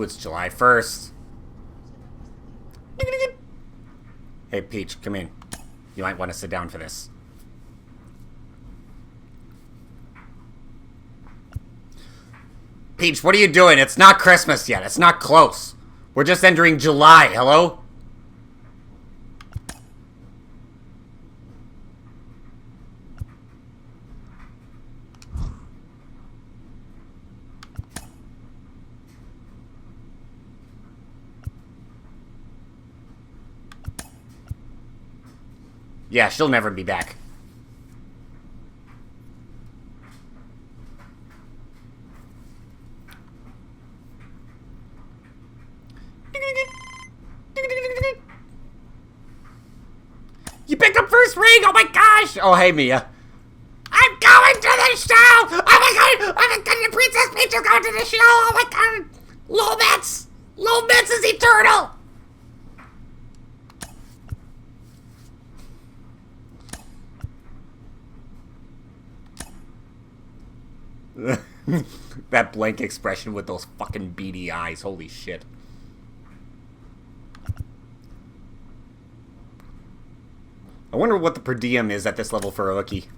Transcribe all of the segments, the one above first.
it's July 1st. Hey, Peach, come in. You might want to sit down for this. Peach, what are you doing? It's not Christmas yet. It's not close. We're just entering July. Hello? Yeah, she'll never be back. You picked up first ring! Oh my gosh! Oh, hey, Mia. I'm going to the show! Oh my god! Oh my god! Princess Peach is going to the show! Oh my god! Lomets! Lomets is eternal! That blank expression with those fucking beady eyes. Holy shit. I wonder what the per diem is at this level for a rookie.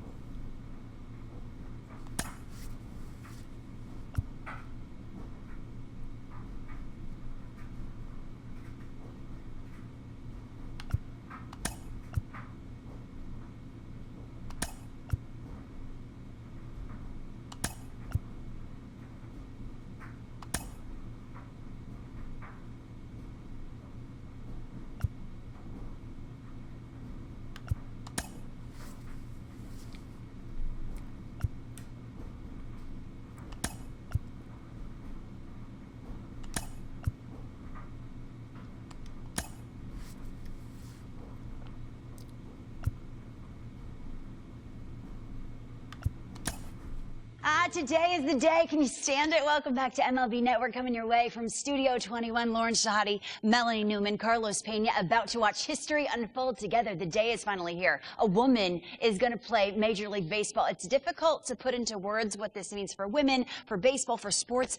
Today is the day. Can you stand it? Welcome back to MLB Network, coming your way from Studio 21. Lauren Shahadi, Melanie Newman, Carlos Pena, about to watch history unfold together. The day is finally here. A woman is going to play Major League Baseball. It's difficult to put into words what this means for women, for baseball, for sports,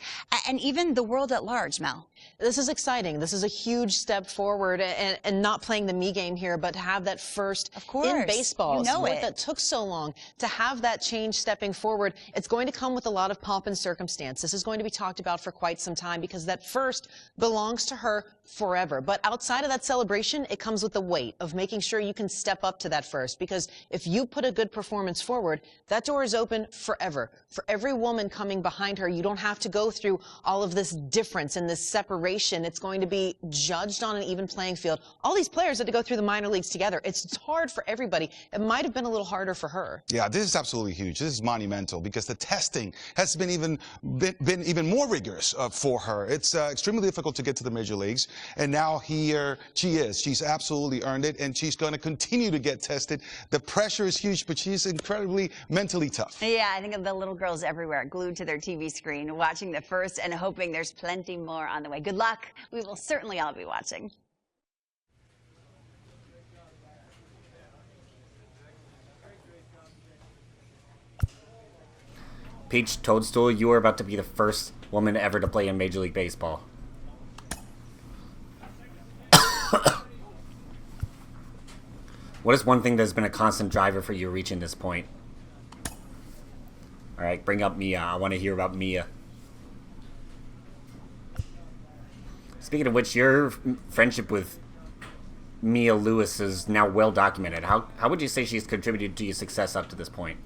and even the world at large, Mel. This is exciting. This is a huge step forward, and not playing the me game here, but to have that first in baseball. You know that took so long to have that change stepping forward. It's going to come with a lot of pomp and circumstance. This is going to be talked about for quite some time because that first belongs to her forever. But outside of that celebration, it comes with the weight of making sure you can step up to that first, because if you put a good performance forward, that door is open forever. For every woman coming behind her, you don't have to go through all of this difference and this separation. It's going to be judged on an even playing field. All these players had to go through the minor leagues together. It's hard for everybody. It might have been a little harder for her. Yeah, this is absolutely huge. This is monumental because the testing has been even more rigorous for her. It's extremely difficult to get to the major leagues, and now here she is. She's absolutely earned it, and she's going to continue to get tested. The pressure is huge, but she's incredibly mentally tough. Yeah, I think of the little girls everywhere glued to their TV screen, watching the first and hoping there's plenty more on the way. Good luck. We will certainly all be watching. Peach Toadstool, you are about to be the first woman ever to play in Major League Baseball. What is one thing that's been a constant driver for you reaching this point? Alright, bring up Mia. I want to hear about Mia. Speaking of which, your friendship with Mia Lewis is now well documented. How would you say she's contributed to your success up to this point?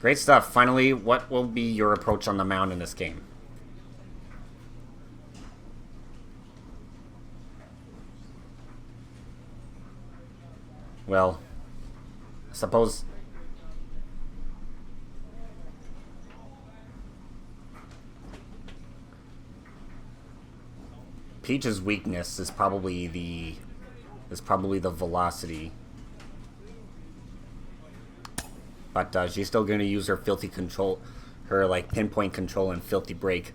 Great stuff. Finally, what will be your approach on the mound in this game? Well, I suppose... Peach's weakness is probably the velocity. But she's still going to use her filthy control, her like pinpoint control and filthy break.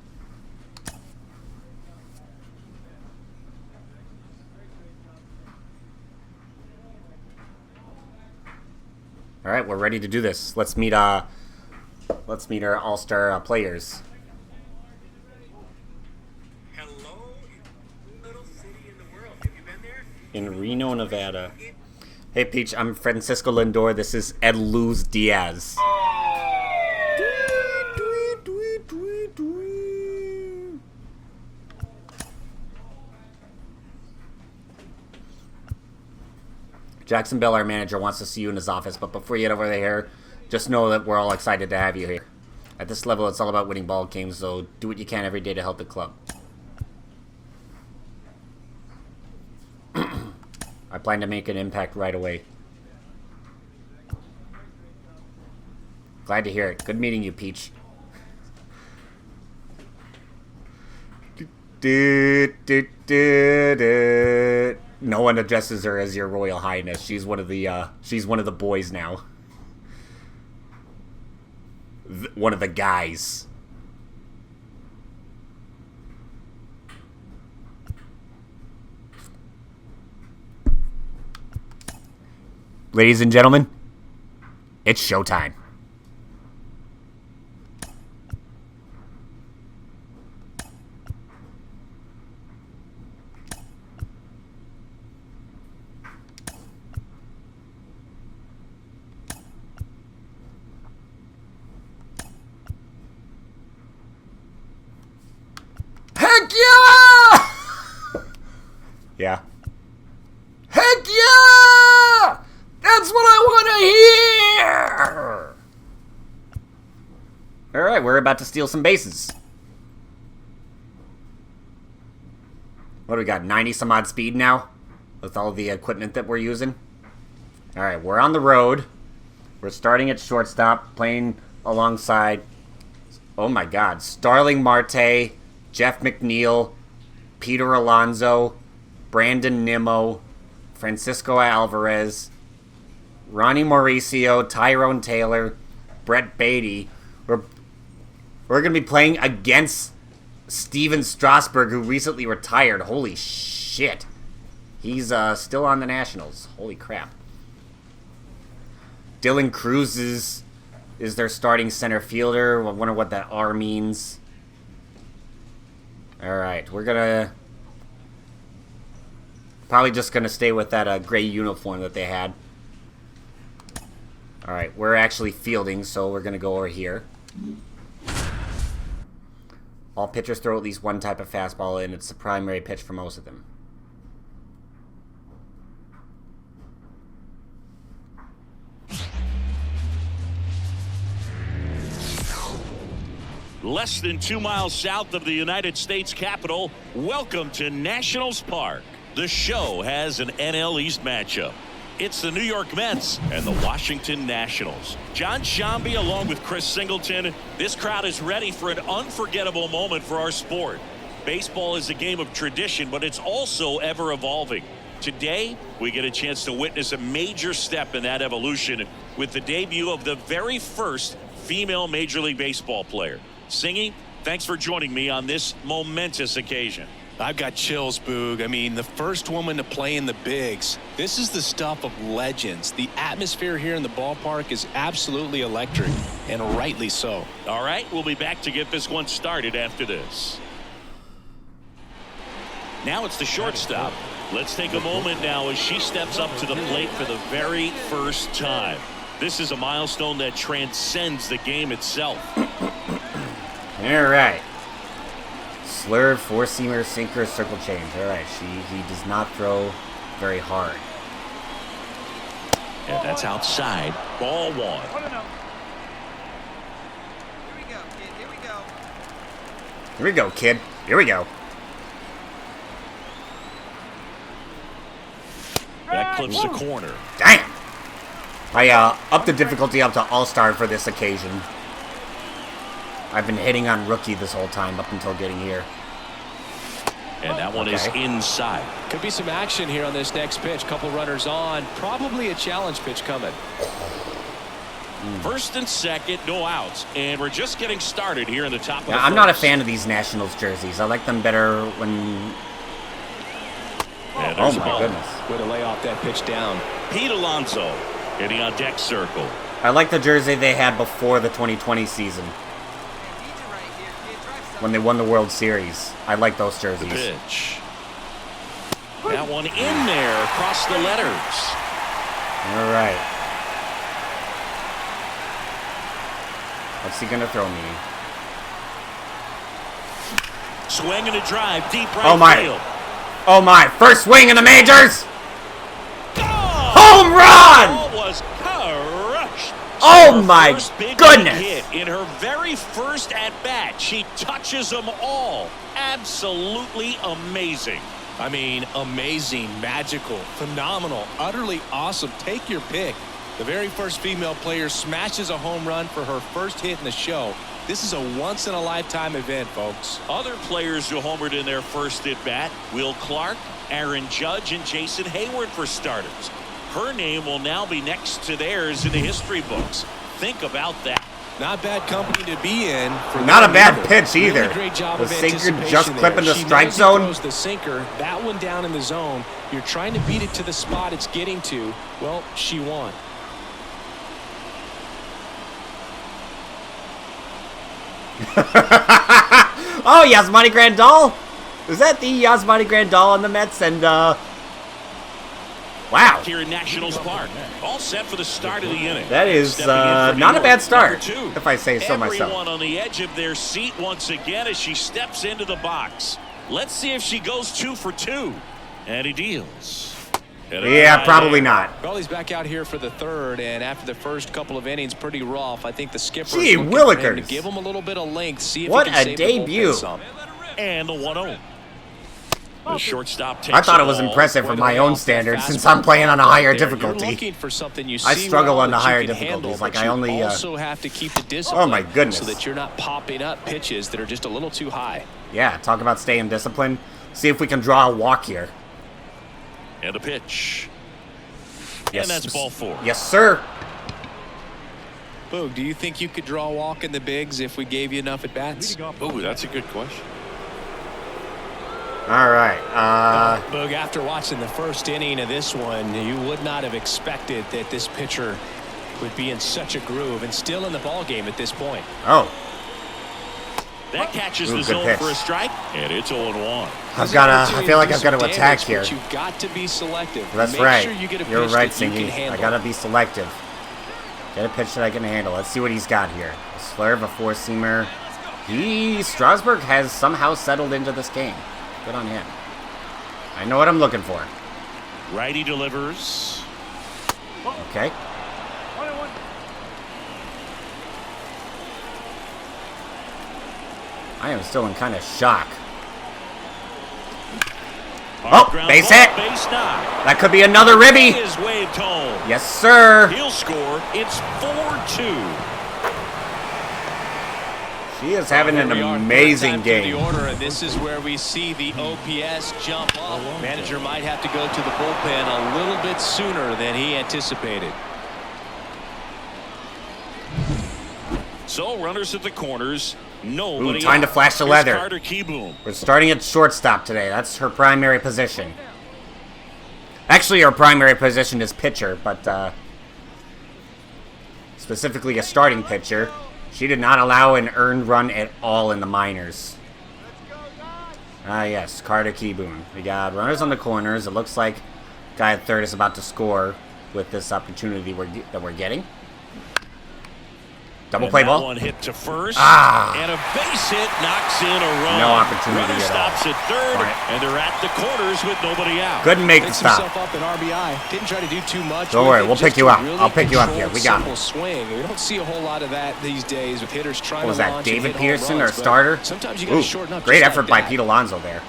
All right, we're ready to do this. Let's meet Let's meet our all-star players. Hello, little city in the world. Have you been there? In Reno, Nevada. Hey, Peach, I'm Francisco Lindor. This is Ed Luz Diaz. Jackson Bell, our manager, wants to see you in his office, but before you get over there, just know that we're all excited to have you here. At this level, it's all about winning ball games, so do what you can every day to help the club. I plan to make an impact right away. Glad to hear it. Good meeting you, Peach. No one addresses her as Your Royal Highness. She's one of the boys now. One of the guys. Ladies and gentlemen, it's showtime. Heck yeah! Yeah. Heck yeah! That's what I want to hear! Alright, we're about to steal some bases. What do we got, 90 some odd speed now? With all the equipment that we're using? Alright, we're on the road. We're starting at shortstop, playing alongside, oh my god, Starling Marte, Jeff McNeil, Peter Alonso, Brandon Nimmo, Francisco Alvarez, Ronnie Mauricio, Tyrone Taylor, Brett Beatty. We're going to be playing against Steven Strasburg, who recently retired. Holy shit. He's still on the Nationals. Holy crap. Dylan Cruz is their starting center fielder. I wonder what that R means. Alright, we're going to... Probably just going to stay with that gray uniform that they had. Alright, we're actually fielding, so we're going to go over here. All pitchers throw at least one type of fastball, and it's the primary pitch for most of them. Less than 2 miles south of the United States Capitol, welcome to Nationals Park. The show has an NL East matchup. It's the New York Mets and the Washington Nationals. John Shambi along with Chris Singleton. This crowd is ready for an unforgettable moment for our sport. Baseball is a game of tradition, but it's also ever evolving. Today, we get a chance to witness a major step in that evolution with the debut of the very first female Major League Baseball player. Singy, thanks for joining me on this momentous occasion. I've got chills, Boog. I mean, the first woman to play in the bigs. This is the stuff of legends. The atmosphere here in the ballpark is absolutely electric, and rightly so. All right, we'll be back to get this one started after this. Now it's the shortstop. Let's take a moment now as she steps up to the plate for the very first time. This is a milestone that transcends the game itself. All right. Slurve, four-seamer, sinker, circle change. All right, he does not throw very hard. And that's outside. Ball one. Here we go, kid. Here we go. That clips the corner. Damn. I upped the difficulty up to All-Star for this occasion. I've been hitting on rookie this whole time up until getting here. And that one is inside. Could be some action here on this next pitch. Couple runners on. Probably a challenge pitch coming. First and second, no outs. And we're just getting started here in the top of the I'm first. not a fan of these Nationals jerseys. I like them better when... Oh, my goodness. Way to lay off that pitch down. Pete Alonso hitting on deck circle. I like the jersey they had before the 2020 season. When they won the World Series. I like those jerseys. The pitch. That one in there across the letters. All right. What's he going to throw me? Swing and a drive deep right Oh my. field. Oh my. First swing in the majors. Oh! Home run! Ball was crushed. Oh Her my first big goodness. hit in her very first at bat. She touches them all. Absolutely amazing. I mean, amazing, magical, phenomenal, utterly awesome. Take your pick. The very first female player smashes a home run for her first hit in the show. This is a once-in-a-lifetime event, folks. Other players who homered in their first at-bat, Will Clark, Aaron Judge, and Jason Hayward for starters. Her name will now be next to theirs in the history books. Think about that. Not bad company to be in. Not a bad pitch either. Really great job The of sinker anticipation just there. clipping the She strike knows he zone. throws the sinker, that one down in the zone. You're trying to beat it to the spot it's getting to. Well, she won. Oh, Yasmani Grandal? Is that the Yasmani Grandal on the Mets? And, wow. Here in Nationals Park. All set for the start of the inning. That is Stepping in for not New a bad York, start, number 2. if I say so myself. Everyone on the edge of their seat once again as she steps into the box. Let's see if she goes 2 for 2. And he deals. Yeah, probably not. Well, he's back out here for the third, and after the first couple of innings, pretty rough. I think the skipper Gee is looking for him to willikers. give him a little bit of length, see if What he can a save the bullpen debut. some. And the 1-0. The shortstop takes I thought it was the ball. impressive for my Way own off that standards since fastball I'm playing on a higher there. You're difficulty. looking for something you I see struggle well on the that you higher can handle, difficulties, like but I you only, also have to keep the discipline. Oh my goodness. So that you're not popping up pitches that are just a little too high. Yeah, talk about staying disciplined. See if we can draw a walk here. And a pitch. Yes. And that's ball 4. Yes, sir. Boog, do you think you could draw a walk in the bigs if we gave you enough at bats? Oh, that's a good question. All right. Boog, after watching the first inning of this one, you would not have expected that this pitcher would be in such a groove and still in the ball game at this point. Oh, That catches Ooh, the good zone pitch. for a strike, and it's 0-1. I feel like I've got to attack here. But you've got to be selective. That's Make right. Sure you get a You're pitch right, that you can Singy. I handle. got to be selective. Get a pitch that I can handle. Let's see what he's got here. A slurve, a four-seamer. Strasburg has somehow settled into this game. Good on him. I know what I'm looking for. Righty delivers. Okay. I am still in kind of shock. Oh, Ground base ball, hit. Base knock. That could be another ribby. Is waved home. Yes, sir. He'll score. It's 4-2. She is having an Here we are, amazing third time through game. The order, and this is where we see the OPS jump up. Manager might have to go to the bullpen a little bit sooner than he anticipated. So runners at the corners. Nobody. Ooh, time to out. flash the Here's leather. Carter Keyboom. We're starting at shortstop today. That's her primary position. Actually, her primary position is pitcher, but specifically a starting pitcher. She did not allow an earned run at all in the minors. Yes, Carter Keyboom. We got runners on the corners. It looks like guy at third is about to score with this opportunity that we're getting. Double play And ball. that one hit to first. Ah. And a base hit knocks in a run. No opportunity Runner at all. stops at third, Right. and they're at the corners with nobody out. Couldn't make the Picks stop. himself up in RBI. Didn't try to do too much. Don't with worry, it, we'll just pick you a up. really I'll pick you up here. controlled, We got him. simple swing. We don't see a whole lot of that these days with hitters trying What was to that, launch and David hit home Pearson, runs, our but starter? Sometimes you got to Ooh, shorten up. great just effort like by that. Pete Alonso there.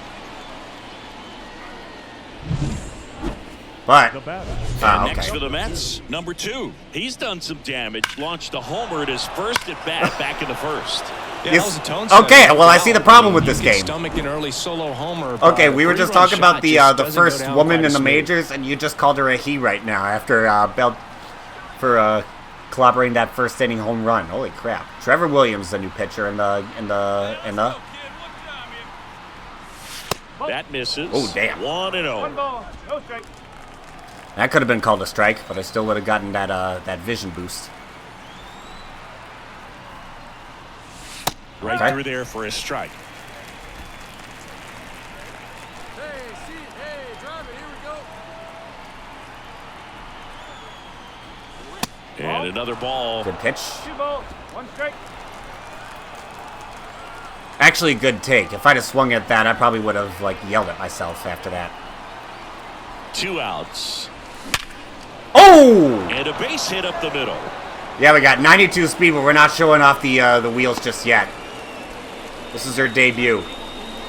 But, Next okay. for the Mets, number 2. He's done some damage. Launched a homer at his first at bat back in the first. Yeah, Yes. that was a tone setter. Okay, well, I see the problem with this You can game. Stomach an early solo homer. Okay, but we were a just three-run talking about shot the just the doesn't go first down woman quite in the smooth. majors, and you just called her a he right now after collaborating that first inning home run. Holy crap! Trevor Williams, the new pitcher, in the. That misses. Oh, damn. 1-0. That could have been called a strike, but I still would have gotten that vision boost. Right Okay. through there for a strike. And another ball. Good pitch. 2 balls, 1 strike. Actually, good take. If I'd have swung at that, I probably would have, like, yelled at myself after that. 2 outs. Oh! And a base hit up the middle. Yeah, we got 92 speed, but we're not showing off the wheels just yet. This is her debut.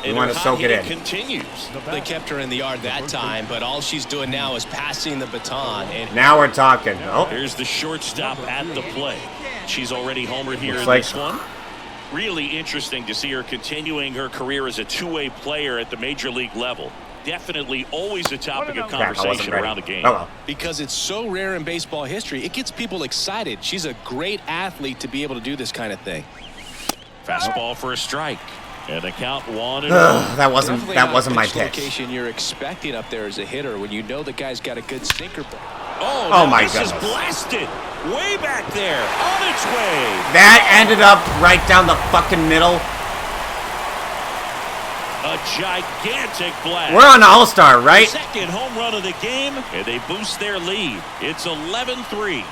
We And want her to hot soak it hitting in. continues. They kept her in the yard that time, but all she's doing now is passing the baton. And Now we're talking. Oh, Here's the shortstop at the plate. She's already homered here Looks in like- this one. Really interesting to see her continuing her career as a two-way player at the major league level. Definitely always a topic of crap, I wasn't conversation ready. around the game. Oh, well. because it's so rare in baseball history, it gets people excited. She's a great athlete to be able to do this kind of thing. Fastball for a strike. And the count 1-0. that wasn't Definitely that not wasn't a my pitch pitch. location you're expecting up there as a hitter when you know the guy's got a good sinker. Oh, Oh, now my this is goodness. blasted. Way back there. On its way. That ended up right down the fucking middle. A gigantic blast. We're on All-Star, right? Second home run of the game, and they boost their lead. It's 11-3.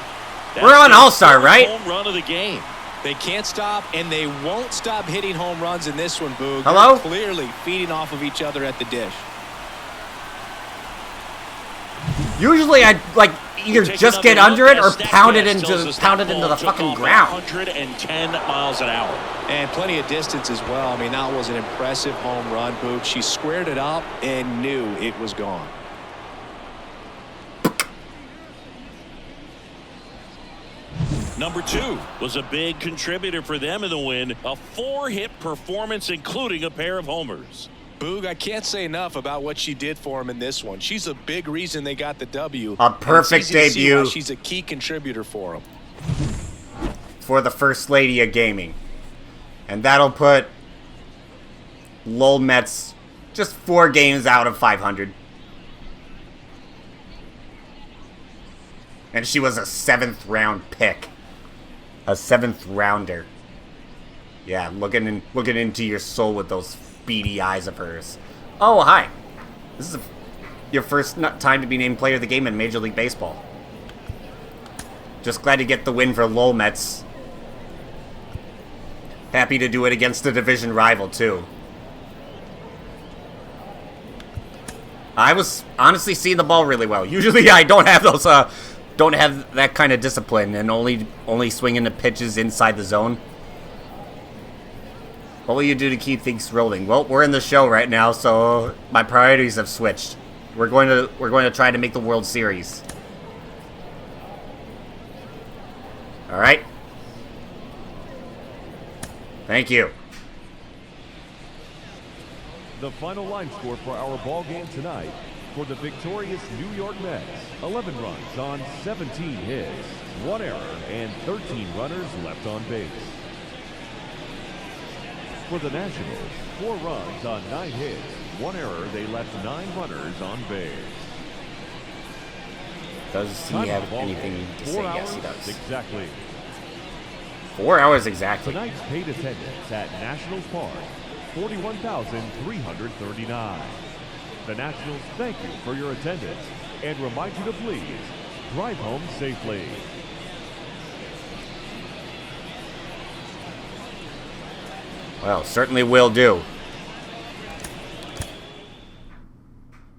That's We're on their All-Star, third right? Home run of the game. They can't stop, and they won't stop hitting home runs in this one, Boog. Hello? They're clearly feeding off of each other at the dish. Usually I'd like either Take just get another under look it or as pound it Statcast tells into us pound that it into ball the took fucking off at ground. 110 miles an hour. And plenty of distance as well. I mean, that was an impressive home run, Boog. She squared it up and knew it was gone. Number 2 was a big contributor for them in the win. A 4-hit performance, including a pair of homers. Boog, I can't say enough about what she did for him in this one. She's a big reason they got the W. A perfect And it's easy to see why debut. she's a key contributor for them. For the First Lady of Gaming. And that'll put Lowell Mets just 4 games out of 500. And she was a 7th round pick. A 7th rounder. Yeah, looking into your soul with those beady eyes of hers. Oh, hi. This is your first time to be named player of the game in Major League Baseball. Just glad to get the win for Lowell Mets. Happy to do it against a division rival, too. I was honestly seeing the ball really well. Usually I don't have those, don't have that kind of discipline and only swinging the pitches inside the zone. What will you do to keep things rolling? Well, we're in the show right now, so my priorities have switched. We're going to try to make the World Series. All right. Thank you. The final line score for our ball game tonight for the victorious New York Mets: 11 runs on 17 hits, 1 error, and 13 runners left on base. For the Nationals, 4 runs on 9 hits, 1 error, they left 9 runners on base. Does he Time of have the ball anything game, to 4 say? hours Yes, he does. exactly. 4 hours exactly. Tonight's paid attendance at Nationals Park, 41,339. The Nationals thank you for your attendance and remind you to please drive home safely. Well, certainly will do.